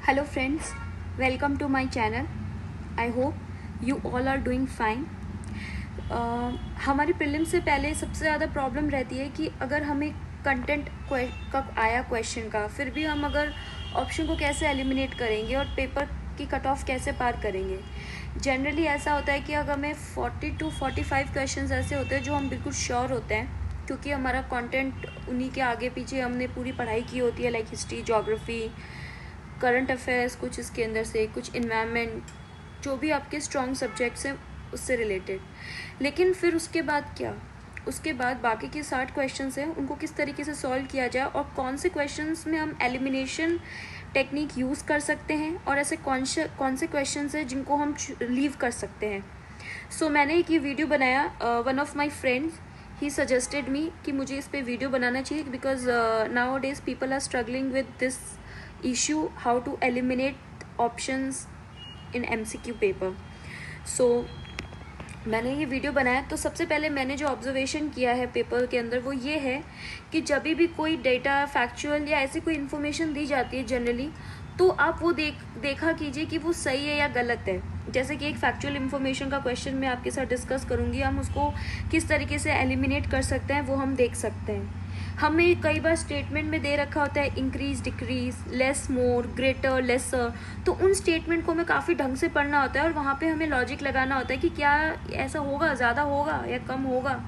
Hello friends, welcome to my channel. I hope you all are doing fine. हमारी prelim से पहले सबसे ज़्यादा प्रॉब्लम रहती है कि अगर हमें कंटेंट का आया क्वेश्चन का, फिर भी हम अगर ऑप्शन को कैसे एलिमिनेट करेंगे और पेपर की कट ऑफ कैसे पार करेंगे। जनरली ऐसा होता है कि अगर हमें 40 to 45 क्वेश्चंस ऐसे होते हैं जो हम बिल्कुल श्योर होते हैं, क्योंकि हमारा कंटेंट उन्हीं के आगे पीछे हमने पूरी पढ़ाई की होती है, like history, geography, current affairs, कुछ इसके अंदर से कुछ इन्वायरमेंट, जो भी आपके स्ट्रॉन्ग सब्जेक्ट्स हैं उससे रिलेटेड। लेकिन फिर उसके बाद क्या, उसके बाद बाकी के 60 क्वेश्चंस हैं, उनको किस तरीके से सॉल्व किया जाए और कौन से क्वेश्चंस में हम एलिमिनेशन टेक्निक यूज़ कर सकते हैं और ऐसे कौन से क्वेश्चंस हैं जिनको हम लीव कर सकते हैं। सो मैंने एक ये वीडियो बनाया, one of my friends he suggested me कि मुझे इस पर वीडियो बनाना चाहिए because nowadays people are struggling with this issue, how to eliminate options in MCQ paper. So मैंने ये वीडियो बनाया। तो सबसे पहले मैंने जो ऑब्जर्वेशन किया है पेपर के अंदर वो ये है कि जब भी कोई डेटा, फैक्चुअल या ऐसी कोई इन्फॉर्मेशन दी जाती है जनरली, तो आप वो देखा कीजिए कि वो सही है या गलत है। जैसे कि एक फैक्चुअल इन्फॉर्मेशन का क्वेश्चन मैं आपके साथ डिस्कस करूँगी, हम उसको किस तरीके से एलिमिनेट कर सकते हैं वो हम देख सकते हैं। हमें कई बार स्टेटमेंट में दे रखा होता है इंक्रीज, डिक्रीज, लेस, मोर, ग्रेटर, लेसर, तो उन स्टेटमेंट को हमें काफ़ी ढंग से पढ़ना होता है और वहाँ पे हमें लॉजिक लगाना होता है कि क्या ऐसा होगा, ज़्यादा होगा या कम होगा।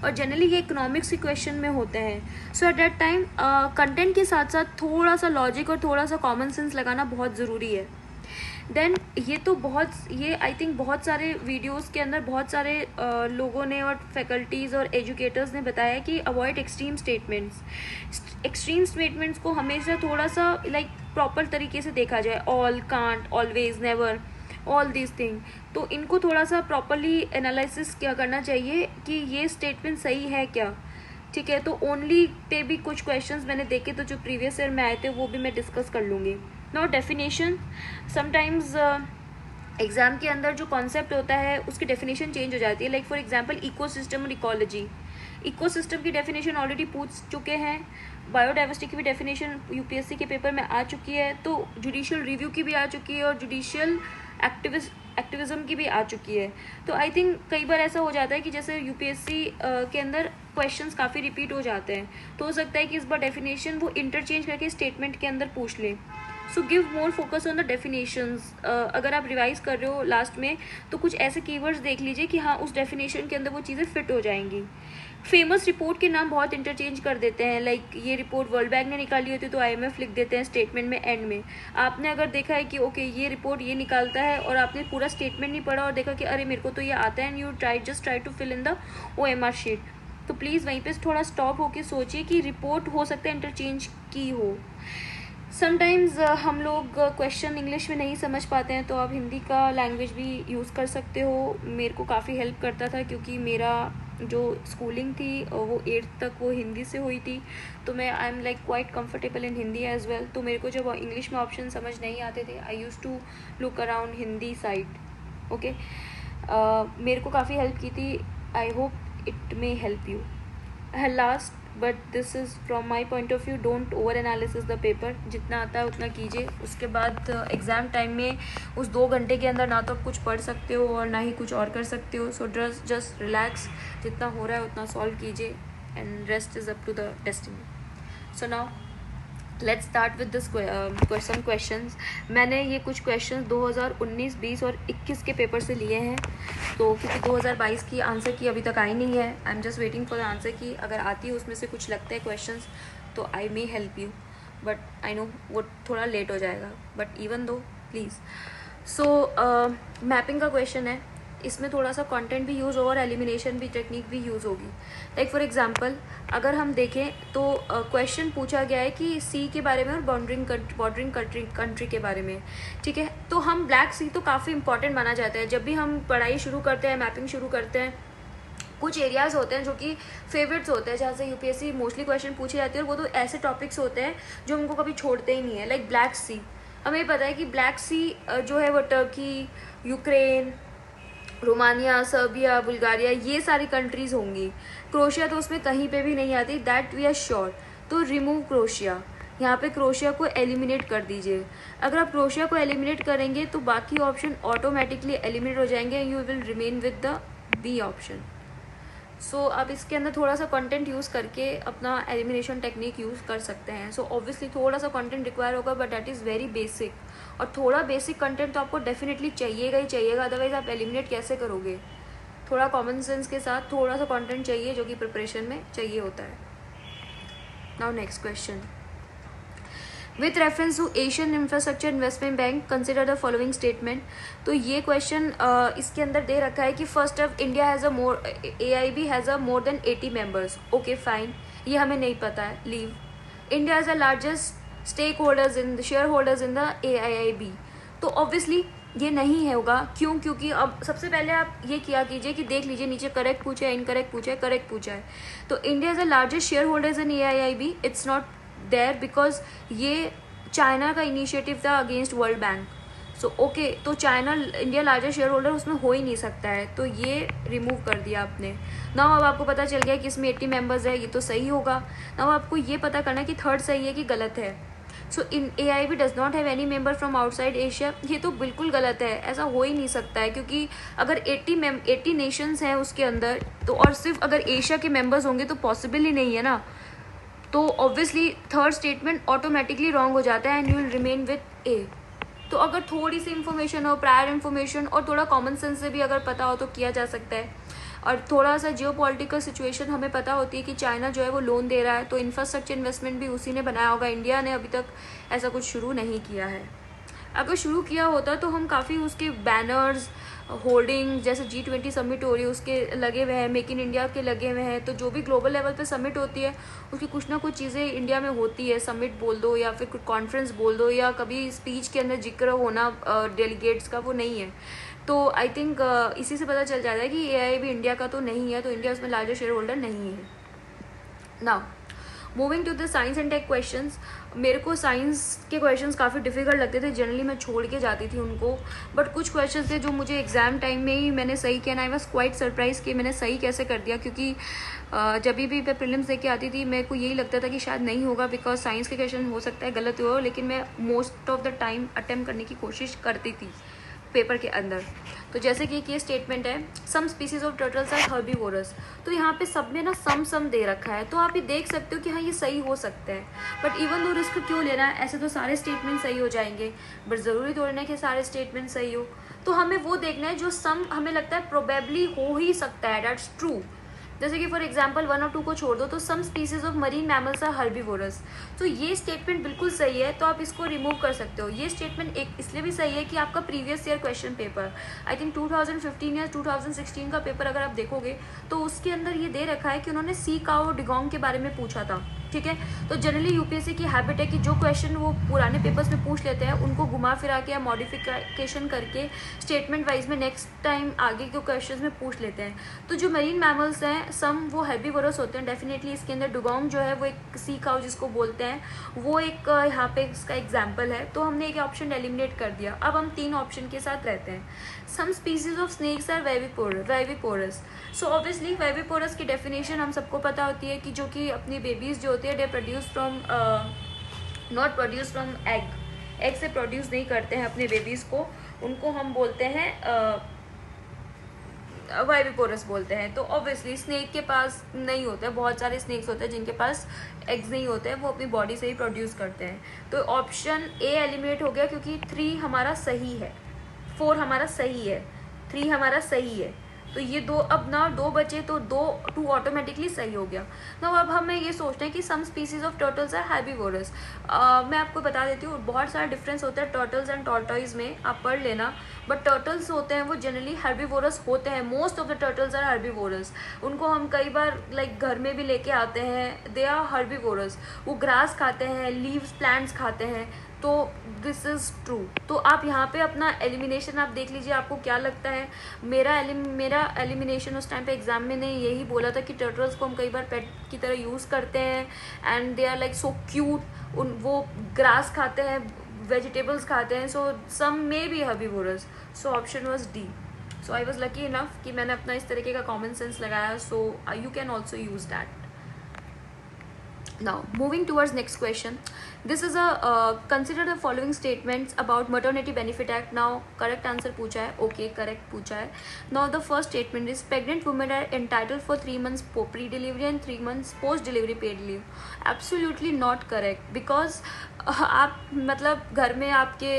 और जनरली ये इकोनॉमिक्स के क्वेश्चन में होते हैं। सो एट दैट टाइम कंटेंट के साथ साथ थोड़ा सा लॉजिक और थोड़ा सा कॉमन सेंस लगाना बहुत ज़रूरी है। देन ये आई थिंक बहुत सारे वीडियोस के अंदर बहुत सारे लोगों ने और फैकल्टीज़ और एजुकेटर्स ने बताया कि अवॉइड एक्सट्रीम स्टेटमेंट्स को हमेशा थोड़ा सा लाइक प्रॉपर तरीके से देखा जाए। All, can't, always, never, all these thing, तो इनको थोड़ा सा प्रॉपरली एनालिसिस क्या करना चाहिए कि ये स्टेटमेंट सही है क्या, ठीक है। तो ओनली पे भी कुछ क्वेश्चंस मैंने देखे तो जो प्रीवियस ईयर में आए थे वो भी मैं डिस्कस कर लूँगी। नाउ डेफिनेशन, समटाइम्स एग्ज़ाम के अंदर जो कॉन्सेप्ट होता है उसकी डेफिनेशन चेंज हो जाती है। लाइक फॉर एग्जांपल इकोसिस्टम और इकोलॉजी, इकोसिस्टम की डेफिनेशन ऑलरेडी पूछ चुके हैं, बायोडाइवर्सिटी की भी डेफिनेशन यूपीएससी के पेपर में आ चुकी है, तो जुडिशियल रिव्यू की भी आ चुकी है और जुडिशियल एक्टिविज्म की भी आ चुकी है। तो आई थिंक कई बार ऐसा हो जाता है कि जैसे यूपीएससी के अंदर क्वेश्चंस काफ़ी रिपीट हो जाते हैं, तो हो सकता है कि इस बार डेफिनेशन वो इंटरचेंज करके स्टेटमेंट के अंदर पूछ लें। So give more focus on the definitions. अगर आप रिवाइज कर रहे हो लास्ट में तो कुछ ऐसे कीवर्ड्स देख लीजिए कि हाँ उस डेफिनेशन के अंदर वो चीज़ें फिट हो जाएंगी। फेमस रिपोर्ट के नाम बहुत इंटरचेंज कर देते हैं, लाइक ये रिपोर्ट वर्ल्ड बैंक ने निकाली होती है तो IMF लिख देते हैं स्टेटमेंट में एंड में। आपने अगर देखा है कि ओके ये रिपोर्ट ये निकालता है और आपने पूरा स्टेटमेंट नहीं पढ़ा और देखा कि अरे मेरे को तो ये आता है and you just try to fill in the OMR sheet, तो प्लीज़ वहीं पे थोड़ा स्टॉप होकर सोचिए कि रिपोर्ट हो सकता है इंटरचेंज की हो। समटाइम्स हम लोग क्वेश्चन इंग्लिश में नहीं समझ पाते हैं तो आप हिंदी का लैंग्वेज भी यूज़ कर सकते हो। मेरे को काफ़ी हेल्प करता था क्योंकि मेरा जो स्कूलिंग थी वो 8th तक वो हिंदी से हुई थी, तो मैं I am like quite comfortable in Hindi as well. तो मेरे को जब इंग्लिश में ऑप्शन समझ नहीं आते थे I use to look around Hindi side. Okay, मेरे को काफ़ी हेल्प की थी। I hope it may help you. Last but this is from my point of view, don't over analysis the paper. जितना आता है उतना कीजिए। उसके बाद एग्ज़ाम टाइम में उस 2 घंटे के अंदर ना तो आप कुछ पढ़ सकते हो और ना ही कुछ और कर सकते हो। सो जस्ट रिलैक्स, जितना हो रहा है उतना सॉल्व कीजिए and rest is up to the destiny. So now let's start with this questions. मैंने ये कुछ क्वेश्चंस 2019, 20 और 21 के पेपर से लिए हैं, तो क्योंकि 2022 की आंसर की अभी तक आई नहीं है, I am just waiting for the answer की। अगर आती है उसमें से कुछ लगता है क्वेश्चंस तो I may help you, but I know वो थोड़ा लेट हो जाएगा, but even though please. So mapping का क्वेश्चन है, इसमें थोड़ा सा कंटेंट भी यूज़ होगा और एलिमिनेशन भी टेक्निक भी यूज़ होगी। लाइक फॉर एग्जांपल अगर हम देखें तो क्वेश्चन पूछा गया है कि सी के बारे में और बॉर्डरिंग कंट्री के बारे में, ठीक है। तो हम ब्लैक सी तो काफ़ी इंपॉर्टेंट माना जाता है। जब भी हम पढ़ाई शुरू करते हैं, मैपिंग शुरू करते हैं, कुछ एरियाज़ होते हैं जो कि फेवरेट्स होते हैं जहाँ से यूपीएससी मोस्टली क्वेश्चन पूछे जाते हैं, और वो तो ऐसे टॉपिक्स होते हैं जो हमको कभी छोड़ते ही नहीं है। लाइक ब्लैक सी, हमें पता है कि ब्लैक सी जो है वो Turkey, Ukraine, Romania, Serbia, Bulgaria, ये सारी कंट्रीज़ होंगी। क्रोशिया तो उसमें कहीं पे भी नहीं आती, दैट वी आर श्योर। तो रिमूव क्रोशिया, यहाँ पे क्रोशिया को एलिमिनेट कर दीजिए। अगर आप क्रोशिया को एलिमिनेट करेंगे तो बाकी ऑप्शन ऑटोमेटिकली एलिमिनेट हो जाएंगे, you will remain with the B option. So आप इसके अंदर थोड़ा सा कंटेंट यूज़ करके अपना एलिमिनेशन टेक्निक यूज़ कर सकते हैं। सो ऑब्वियसली थोड़ा सा कंटेंट रिक्वायर होगा, but that is very basic, और थोड़ा बेसिक कंटेंट तो आपको डेफिनेटली चाहिएगा ही चाहिएगा, अदरवाइज आप एलिमिनेट कैसे करोगे। थोड़ा कॉमन सेंस के साथ थोड़ा सा कंटेंट चाहिए, जो कि प्रिपरेशन में चाहिए होता है। Now next question, with reference to Asian Infrastructure Investment Bank consider the following statement. तो ये क्वेश्चन इसके अंदर दे रखा है कि first of India has a more, AIIB has a more than 80 members. Okay fine, ये हमें नहीं पता है, leave. India has a largest stake holders in share holders in the AIIB। तो ऑब्वियसली ये नहीं है होगा, क्यों? क्योंकि अब सबसे पहले आप ये किया कीजिए कि देख लीजिए नीचे करेक्ट पूछा है, इनकरेक्ट पूछा है, करेक्ट पूछा है। तो India is the largest share holders in AIIB, it's not there because ये चाइना का इनिशिएटिव था against World Bank. So okay, तो China India largest share holder उसमें हो ही नहीं सकता है, तो ये रिमूव कर दिया आपने। नाउ अब आपको पता चल गया कि इसमें 80 मेंबर्स है, ये तो सही होगा। नाउ आपको ये पता करना है कि थर्ड सही है कि गलत है। सो इन AIIB does not have any member from outside Asia, ये तो बिल्कुल गलत है, ऐसा हो ही नहीं सकता है, क्योंकि अगर 80 नेशंस हैं उसके अंदर, तो और सिर्फ अगर एशिया के मेंबर्स होंगे तो पॉसिबल ही नहीं है ना। तो obviously third statement automatically wrong हो जाता है and you will remain with A. तो अगर थोड़ी सी इन्फॉर्मेशन हो, प्रायर इन्फॉर्मेशन और थोड़ा कॉमन सेंस से भी अगर पता हो तो किया जा सकता है। और थोड़ा सा जियोपॉलिटिकल सिचुएशन हमें पता होती है कि चाइना जो है वो लोन दे रहा है, तो इंफ्रास्ट्रक्चर इन्वेस्टमेंट भी उसी ने बनाया होगा, इंडिया ने अभी तक ऐसा कुछ शुरू नहीं किया है। अगर शुरू किया होता तो हम काफ़ी उसके बैनर्स, होर्डिंग, जैसे G20 समिट हो रही है उसके लगे हुए हैं, मेक इन इंडिया के लगे हुए हैं, तो जो भी ग्लोबल लेवल पे समिट होती है उसकी कुछ ना कुछ चीज़ें इंडिया में होती है, समिट बोल दो या फिर कुछ कॉन्फ्रेंस बोल दो, या कभी स्पीच के अंदर जिक्र होना डेलीगेट्स का, वो नहीं है। तो आई थिंक इसी से पता चल जाता है कि AIIB इंडिया का तो नहीं है, तो इंडिया उसमें लार्जेस्ट शेयर होल्डर नहीं है। Now moving to the science and tech questions. मेरे को साइंस के क्वेश्चंस काफ़ी डिफिकल्ट लगते थे, जनरली मैं छोड़ के जाती थी उनको, बट कुछ क्वेश्चंस थे जो मुझे एग्जाम टाइम में ही मैंने सही किया, आई वाज क्वाइट सरप्राइज कि मैंने सही कैसे कर दिया, क्योंकि जब भी मैं प्रीलिम्स दे के आती थी मेरे को यही लगता था कि शायद नहीं होगा, बिकॉज साइंस के क्वेश्चन हो सकता है गलत हो, लेकिन मैं most of the time attempt करने की कोशिश करती थी पेपर के अंदर। तो जैसे कि ये स्टेटमेंट है, some species of turtles are herbivorous, तो यहाँ पे सब में ना सम दे रखा है, तो आप ये देख सकते हो कि हाँ ये सही हो सकता है, बट इवन दो रिस्क क्यों लेना है, ऐसे तो सारे स्टेटमेंट सही हो जाएंगे, बट ज़रूरी थोड़ी ना कि सारे स्टेटमेंट सही हो। तो हमें वो देखना है जो सम हमें लगता है प्रोबेबली हो ही सकता है, दैट्स ट्रू। जैसे कि फॉर एग्जाम्पल 1 और 2 को छोड़ दो, तो some species of marine mammals are herbivorous, तो ये स्टेटमेंट बिल्कुल सही है, तो आप इसको रिमूव कर सकते हो। ये स्टेटमेंट एक इसलिए भी सही है कि आपका previous year question paper, I think 2015 या 2016 का पेपर अगर आप देखोगे तो उसके अंदर ये दे रखा है कि उन्होंने सी काओ डिगोंग के बारे में पूछा था, ठीक है। तो जनरली यूपीएससी की हैबिट है कि जो क्वेश्चन वो पुराने पेपर्स में पूछ लेते हैं उनको घुमा फिरा के या मॉडिफिकेशन करके स्टेटमेंट वाइज में नेक्स्ट टाइम आगे के क्वेश्चन में पूछ लेते हैं। तो जो मरीन मैमल्स हैं सम वो हेर्बीवोरस होते हैं डेफिनेटली, इसके अंदर डुगोंग जो है वो एक सी काउ जिसको बोलते हैं, वो एक यहाँ पे इसका एग्जाम्पल है, तो हमने एक ऑप्शन एलिमिनेट कर दिया। अब हम 3 ऑप्शन के साथ रहते हैं। Some species of snakes are viviparous, so obviously viviparous की डेफिनेशन हम सबको पता होती है कि जो कि अपनी बेबीज जो होती है they produce from not produce from egg से प्रोड्यूस नहीं करते हैं अपने बेबीज को, उनको हम बोलते हैं वाइविपोरस बोलते हैं। तो ऑब्वियसली स्नेक के पास नहीं होता है, बहुत सारे स्नेक्स होते हैं जिनके पास एग्स नहीं होते हैं, वो अपनी बॉडी से ही प्रोड्यूस करते हैं। तो ऑप्शन ए एलिमिनेट हो गया क्योंकि 3 हमारा सही है, 4 हमारा सही है, 3 हमारा सही है, तो ये 2 अब ना 2 बचे, तो 2 ऑटोमेटिकली सही हो गया ना। अब हमें ये सोचना है कि some species of turtles are herbivorous. मैं आपको बता देती हूँ बहुत सारा डिफरेंस होता है टर्टल्स एंड टॉर्टॉइज में, आप पढ़ लेना, बट टर्टल्स होते हैं वो जनरली हेर्बीवोरस होते हैं, most of the turtles are herbivorous. उनको हम कई बार लाइक घर में भी लेके आते हैं, दे आर हेर्बीवोरस, वो ग्रास खाते हैं, लीव्स प्लांट्स खाते हैं, तो दिस इज़ ट्रू। तो आप यहाँ पे अपना एलिमिनेशन आप देख लीजिए, आपको क्या लगता है। मेरा एलिमिनेशन उस टाइम पे एग्जाम में ने यही बोला था कि टर्टल्स को हम कई बार पेट की तरह यूज़ करते हैं and they are like so cute, वो ग्रास खाते हैं, वेजिटेबल्स खाते हैं, so some may be herbivorous, so option was D. So I was lucky enough कि मैंने अपना इस तरीके का कॉमन सेंस लगाया, so you can also use that. Now, moving towards next question. This is a consider the following statements about Maternity Benefit Act. Now, correct answer पूछा है. Okay, correct पूछा है. Now, the first statement is pregnant women are entitled for 3 months pre-delivery and 3 months post-delivery paid leave. Absolutely not correct, because आप मतलब घर में आपके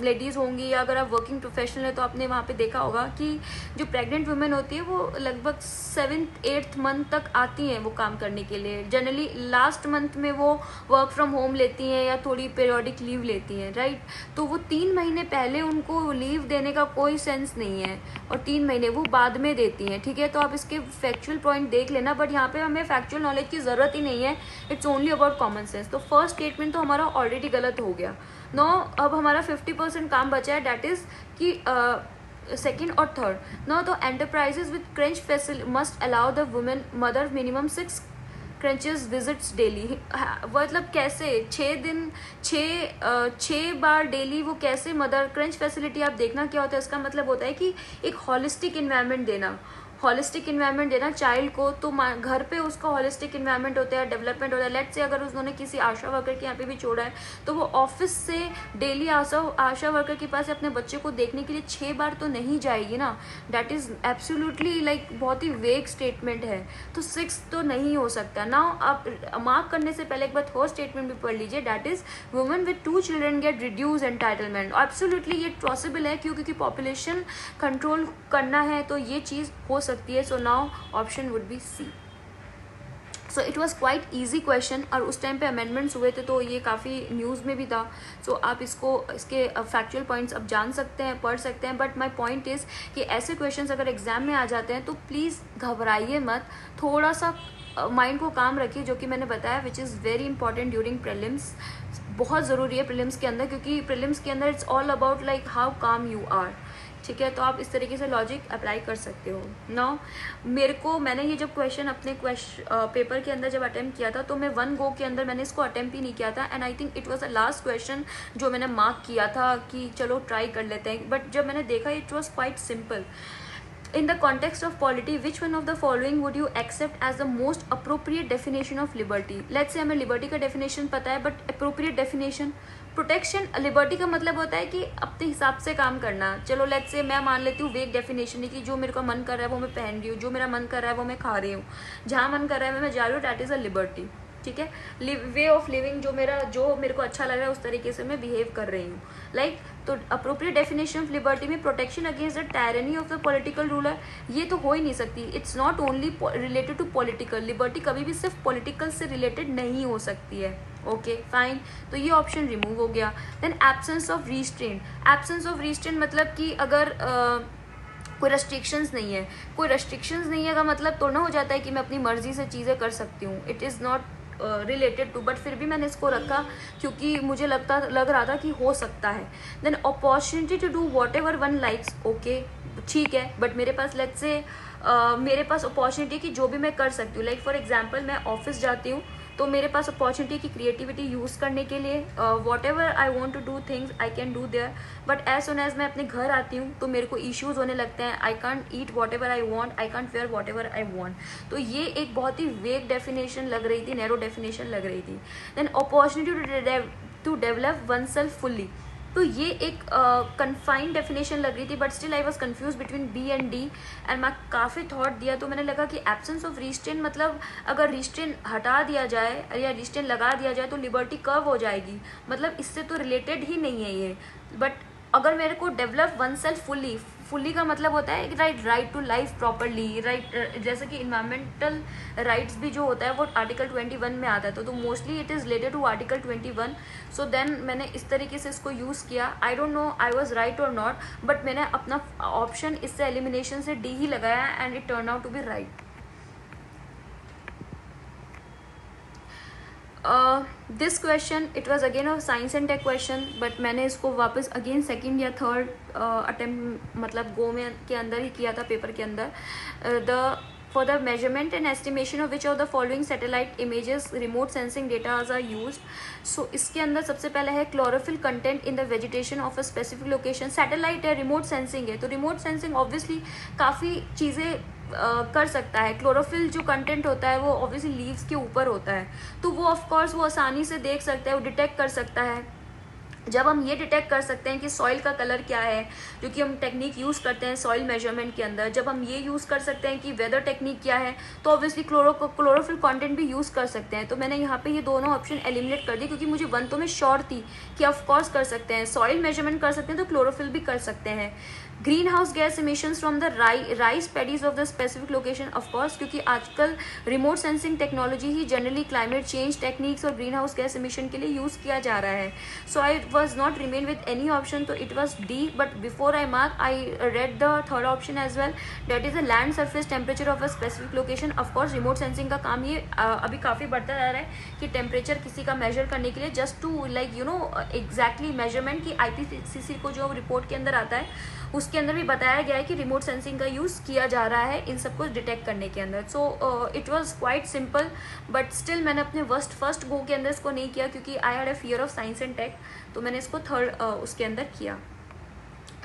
ladies होंगी या अगर आप वर्किंग प्रोफेशनल है तो आपने वहाँ पे देखा होगा कि जो प्रेग्नेंट वुमेन होती है वो लगभग 7th-8th मंथ तक आती हैं वो काम करने के लिए. जनरली लास्ट मंथ में वो वर्क फ्रॉम होम लेती हैं या थोड़ी पीरियोडिक लीव लेती हैं, राइट. तो वो 3 महीने पहले उनको लीव देने का कोई सेंस नहीं है और 3 महीने वो बाद में देती हैं, ठीक है. तो आप इसके फैक्चुअल पॉइंट देख लेना, बट यहाँ पे हमें फैक्चुअल नॉलेज की ज़रूरत ही नहीं है. It's only about common sense. तो फर्स्ट स्टेटमेंट तो हमारा ऑलरेडी गलत हो गया. नो, अब हमारा 50% काम बचा है, डैट इज कि सेकेंड और थर्ड. नो, तो enterprises with creche facility must allow the women mother minimum 6 creches visits daily. मतलब कैसे 6 बार डेली वो कैसे मदर क्रंच फैसिलिटी. आप देखना क्या होता है, इसका मतलब होता है कि एक हॉलिस्टिक इन्वायरमेंट देना, हॉलिस्टिक इन्वायरमेंट देना चाइल्ड को. तो घर पे उसका हॉलिस्टिक इन्वायरमेंट होता है, डेवलपमेंट होता है. लेट्स से अगर उन्होंने किसी आशा वर्कर के यहाँ पे भी छोड़ा है तो वो ऑफिस से डेली आशा वर्कर के पास अपने बच्चे को देखने के लिए 6 बार तो नहीं जाएगी ना. डैट इज़ एब्सोल्युटली लाइक बहुत ही वेग स्टेटमेंट है. तो 6 तो नहीं हो सकता. नाउ आप मार्क करने से पहले एक बार थर्ड स्टेटमेंट भी पढ़ लीजिए, that is women with 2 children get reduce entitlement. Absolutely ये पॉसिबल है क्योंकि पॉपुलेशन कंट्रोल करना है तो ये चीज़ हो सकती है. So now option would be C. So it was quite easy question और उस टाइम पे अमेंडमेंट्स हुए थे तो ये काफ़ी न्यूज़ में भी था. सो आप इसके फैक्चुअल पॉइंट्स अब जान सकते हैं, पढ़ सकते हैं. बट माय पॉइंट इज़ कि ऐसे क्वेश्चंस अगर एग्जाम में आ जाते हैं तो प्लीज़ घबराइए मत, थोड़ा सा माइंड को काम रखिए, जो कि मैंने बताया which is very important during prelims. बहुत ज़रूरी है प्रीलिम्स के अंदर, क्योंकि प्रीलिम्स के अंदर it's all about like how काम यू आर, ठीक है. तो आप इस तरीके से लॉजिक अप्लाई कर सकते हो. नाउ मैंने ये जब क्वेश्चन अपने पेपर के अंदर जब अटेम्प्ट किया था तो मैं 1 गो के अंदर मैंने इसको अटेम्प्ट ही नहीं किया था. And I think it was the last question जो मैंने मार्क किया था कि चलो ट्राई कर लेते हैं. बट जब मैंने देखा it was quite simple. In the context of polity, which one of the following would you accept as the most appropriate definition of liberty? Let's say हमें liberty का definition पता है, but appropriate definition, protection. Liberty का मतलब होता है कि अपने हिसाब से काम करना. चलो लेट्स से मैं मान लेती हूँ वेग डेफिनेशन है कि जो मेरे को मन कर रहा है वो मैं पहन रही हूँ, जो मेरा मन कर रहा है वो मैं खा रही हूँ, जहाँ मन कर रहा है मैं जा रही हूँ, डैट इज़ अ लिबर्टी, ठीक है. वे ऑफ लिविंग, जो मेरे को अच्छा लग रहा है उस तरीके से मैं बिहेव कर रही हूँ, लाइक. तो अप्रोप्रिएट डेफिनेशन ऑफ लिबर्टी में protection against the tyranny of the political ruler, ये तो हो ही नहीं सकती. It's not only related to political. Liberty कभी भी सिर्फ पॉलिटिकल से रिलेटेड नहीं हो सकती है. ओके फाइन, तो ये ऑप्शन रिमूव हो गया. Then absence of restraint. Absence of restraint मतलब कि अगर कोई रेस्ट्रिक्शंस नहीं है, कोई रेस्ट्रिक्शंस नहीं है का मतलब तो ना हो जाता है कि मैं अपनी मर्जी से चीज़ें कर सकती हूँ. It is not related to, but फिर भी मैंने इसको रखा क्योंकि मुझे लग रहा था कि हो सकता है. Then opportunity to do whatever one likes. Okay ठीक है, बट मेरे पास लेट्स से मेरे पास अपॉर्चुनिटी की जो भी मैं कर सकती हूँ. लाइक फॉर एग्जाम्पल मैं ऑफिस जाती हूँ तो मेरे पास अपॉर्चुनिटी की क्रिएटिविटी यूज़ करने के लिए whatever I want to do things I can do there. But as soon as मैं अपने घर आती हूँ तो मेरे को इश्यूज होने लगते हैं. I can't eat what ever I want, I can't where what ever I want. तो ये एक बहुत ही वेग डेफिनेशन लग रही थी, नैरो डेफिनेशन लग रही थी. Then opportunity to develop oneself fully, तो ये एक कन्फाइंड डेफिनेशन लग रही थी. But still I was confuse between B and D and मैं काफ़ी थॉट दिया तो मैंने लगा कि एब्सेंस ऑफ रिस्ट्रेन मतलब अगर रिस्ट्रेन हटा दिया जाए या रिस्ट्रेन लगा दिया जाए तो लिबर्टी कब हो जाएगी, मतलब इससे तो रिलेटेड ही नहीं है ये. बट अगर मेरे को डेवलप वन सेल्फ फुल्ली का मतलब होता है right to life properly, right. जैसे कि इन्वायरमेंटल राइट्स भी जो होता है वो आर्टिकल 21 में आता है, तो mostly it is related to article 21. So then मैंने इस तरीके से इसको यूज़ किया. I don't know I was right और नॉट, बट मैंने अपना ऑप्शन इससे एलिमिनेशन से डी ही लगाया and it turn out to be right. This question it was again a science and tech question, but मैंने इसको वापस अगेन सेकेंड या थर्ड अटेम्प्ट मतलब गो में के अंदर ही किया था पेपर के अंदर. The for the measurement and estimation of which of the following satellite images remote sensing data are used. So इसके अंदर सबसे पहले है chlorophyll content in the vegetation of a specific location. Satellite है, रिमोट सेंसिंग है, तो remote sensing obviously काफ़ी चीज़ें कर सकता है. क्लोरोफिल जो कंटेंट होता है वो ऑब्वियसली लीव्स के ऊपर होता है, तो वो ऑफकोर्स वो आसानी से देख सकता है, वो डिटेक्ट कर सकता है. जब हम ये डिटेक्ट कर सकते हैं कि सॉइल का कलर क्या है, जो कि हम टेक्निक यूज़ करते हैं सॉइल मेजरमेंट के अंदर, जब हम ये यूज़ कर सकते हैं कि वेदर टेक्निक क्या है, तो ऑब्वियसली क्लोरोफिल कंटेंट भी यूज़ कर सकते हैं. तो मैंने यहाँ पे ये दोनों ऑप्शन एलिमिनेट कर दिए, क्योंकि मुझे वन तो में श्योर थी कि ऑफकोर्स कर सकते हैं, सॉइल मेजरमेंट कर सकते हैं तो क्लोरोफिल भी कर सकते हैं. Green house gas emissions from the rice paddies of the specific location, of course क्योंकि आजकल रिमोट सेंसिंग टेक्नोलॉजी ही जनरली क्लाइमेट चेंज टेक्निक्स और ग्रीन हाउस गैस इमिशन के लिए यूज़ किया जा रहा है. So I was not remain with any option, तो it was D. But before I mark I read the third option as well, that is the land surface temperature of a specific location. Of course remote sensing का काम ये अभी काफ़ी बढ़ता जा रहा है कि टेम्परेचर किसी का मेजर करने के लिए, just to like you know exactly measurement की IPCC को जो रिपोर्ट के अंदर आता है उसके अंदर भी बताया गया है कि रिमोट सेंसिंग का यूज़ किया जा रहा है इन सबको डिटेक्ट करने के अंदर. So it was quite simple, but still मैंने अपने फर्स्ट गो के अंदर इसको नहीं किया, क्योंकि I had a fear of science and tech, तो मैंने इसको थर्ड उसके अंदर किया.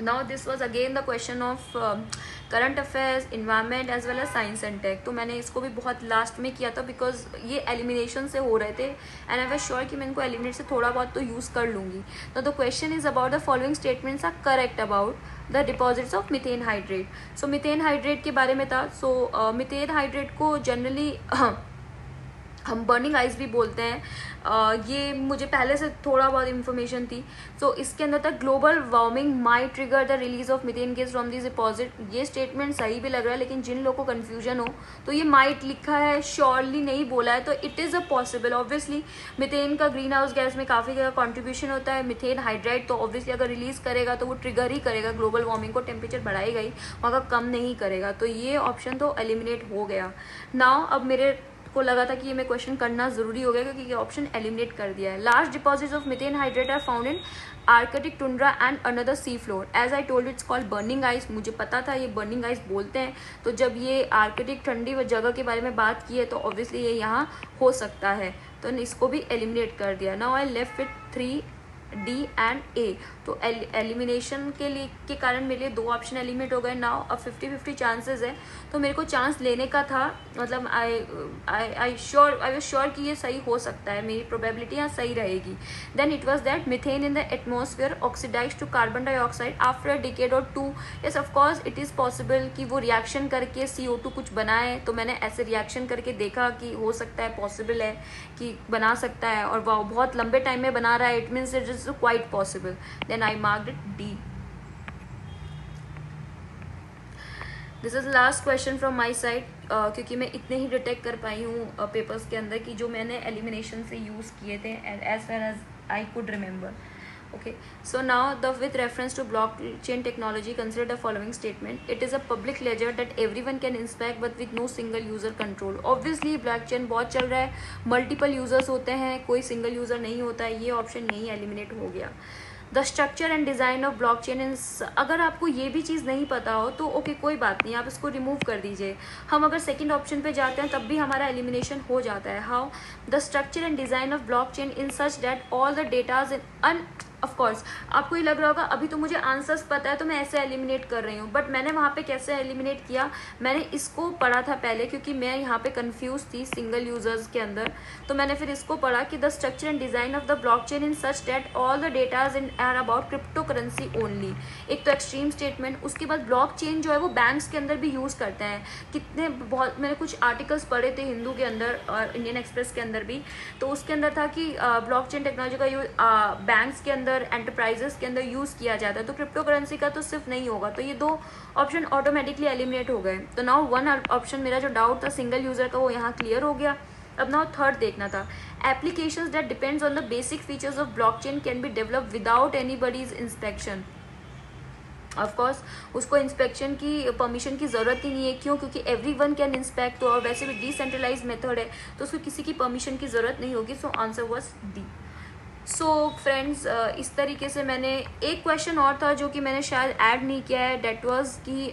Now this was again the question of current affairs, environment as well as science and tech. तो मैंने इसको भी बहुत लास्ट में किया था, बिकॉज ये एलिमिनेशन से हो रहे थे एंड आई वाज श्योर कि मैं इनको एलिमिनेट से थोड़ा बहुत तो यूज़ कर लूँगी. तो the question is about the following statements are correct about the deposits of methane hydrate. So methane hydrate के बारे में था. सो मीथेन हाइड्रेट को जनरली हम बर्निंग आइस भी बोलते हैं. ये मुझे पहले से थोड़ा बहुत इन्फॉर्मेशन थी. सो इसके अंदर तक global warming might trigger the release of methane gas from this deposit. ये स्टेटमेंट सही भी लग रहा है, लेकिन जिन लोगों को कन्फ्यूजन हो तो ये माइट लिखा है, श्योरली नहीं बोला है, तो it is a possible. Obviously methane का ग्रीन हाउस गैस में काफ़ी ज़्यादा कॉन्ट्रीब्यूशन होता है. मीथेन हाइड्राइड तो ऑब्वियसली अगर रिलीज करेगा तो वो ट्रिगर ही करेगा ग्लोबल वार्मिंग को, टेम्परेचर बढ़ाएगा ही, वहाँ का कम नहीं करेगा. तो ये ऑप्शन तो एलिमिनेट हो गया. नाउ अब मेरे को लगा था कि ये मैं क्वेश्चन करना जरूरी हो गया, क्योंकि ये ऑप्शन एलिमिनेट कर दिया है. Large deposits of methane hydrate are found in Arctic tundra and another sea floor. As I told it's called burning ice. मुझे पता था ये बर्निंग आइस बोलते हैं. तो जब ये आर्कटिक ठंडी जगह के बारे में बात की है तो ऑब्वियसली ये यहाँ हो सकता है, तो इसको भी एलिमिनेट कर दिया. Now I left with 3D and A. तो एलिमिनेशन के कारण मेरे लिए 2 ऑप्शन एलिमिनेट हो गए. नाउ अब 50-50 चांसेस है, तो मेरे को चांस लेने का था, मतलब आई वाज श्योर कि ये सही हो सकता है, मेरी प्रोबेबिलिटी यहाँ सही रहेगी. Then it was that methane in the atmosphere oxidise to carbon dioxide after a decade और 2. Yes of course it is possible कि वो रिएक्शन करके CO2 कुछ बनाए. तो मैंने ऐसे रिएक्शन करके देखा कि हो सकता है, पॉसिबल है कि बना सकता है, और वह बहुत लंबे टाइम में बना रहा है, it means it is quite possible. Then I marked it D. This is last question from my side, क्योंकि मैं इतने ही डिटेक्ट कर पाई हूँ पेपर्स के अंदर कि जो मैंने एलिमिनेशन से यूज़ किए थे as far as I could remember. Okay, so now with reference to blockchain technology, consider the following statement. It is a public ledger that everyone can inspect but with no single user control. Obviously blockchain बहुत चल रहा है, multiple users होते हैं, कोई single user नहीं होता है. ये ऑप्शन यही एलिमिनेट हो गया. The structure and design of blockchain. अगर आपको ये भी चीज़ नहीं पता हो तो ओके कोई बात नहीं, आप इसको रिमूव कर दीजिए. हम अगर सेकंड ऑप्शन पे जाते हैं तब भी हमारा एलिमिनेशन हो जाता है. How? The structure and design of blockchain in such that all the datas in of course आपको ये लग रहा होगा अभी तो मुझे आंसर्स पता है तो मैं ऐसे एलिमिनेट कर रही हूँ, बट मैंने वहाँ पे कैसे एलिमिनेट किया, मैंने इसको पढ़ा था पहले, क्योंकि मैं यहाँ पे कंफ्यूज थी सिंगल यूजर्स के अंदर. तो मैंने फिर इसको पढ़ा कि the structure and design of the blockchain in such that all the datas in are about crypto currency only. एक तो एक्सट्रीम स्टेटमेंट. उसके बाद ब्लॉकचेन जो है वो बैंक्स के अंदर भी यूज़ करते हैं. कितने बहुत मैंने कुछ आर्टिकल्स पढ़े थे हिंदू के अंदर और इंडियन एक्सप्रेस के अंदर भी, तो उसके अंदर था कि ब्लॉकचेन टेक्नोलॉजी का यूज बैंक्स के अंदर, एंटरप्राइजेस के अंदर यूज़ किया जाता है. तो क्रिप्टो करेंसी का तो सिर्फ नहीं होगा. तो ये 2 ऑप्शन ऑटोमेटिकली एलिमिनेट हो गए. तो नाउ 1 ऑप्शन मेरा जो डाउट था सिंगल यूजर का वो यहाँ क्लियर हो गया. अब नाउ थर्ड देखना था. Applications that depends on the basic features of blockchain can be develop without anybody's inspection. Of course उसको इंस्पेक्शन की परमिशन की ज़रूरत ही नहीं है. क्यों? क्योंकि एवरीवन कैन इंस्पेक्ट. तो और वैसे भी डिसेंट्रलाइज मेथड है तो उसको किसी की परमिशन की ज़रूरत नहीं होगी. So answer was D. So friends इस तरीके से मैंने एक क्वेश्चन और था जो कि मैंने शायद ऐड नहीं किया है, डेट वाज कि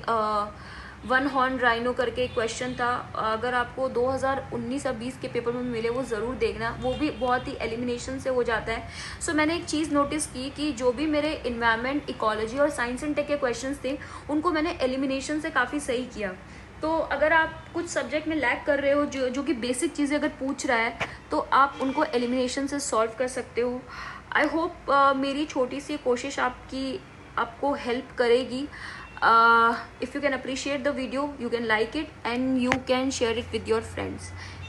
वन हॉर्न राइनो करके एक क्वेश्चन था, अगर आपको 2019 या 20 के पेपर में मिले वो ज़रूर देखना, वो भी बहुत ही एलिमिनेशन से हो जाता है। सो मैंने एक चीज़ नोटिस की कि जो भी मेरे इन्वायरमेंट, इकोलॉजी और साइंस एंड टेक के क्वेश्चंस थे उनको मैंने एलिमिनेशन से काफ़ी सही किया। तो अगर आप कुछ सब्जेक्ट में लैग कर रहे हो, जो कि बेसिक चीज़ें अगर पूछ रहा है, तो आप उनको एलिमिनेशन से सॉल्व कर सकते हो। आई होप मेरी छोटी सी कोशिश आपको हेल्प करेगी। If you can appreciate the video, you can like it and you can share it with your friends.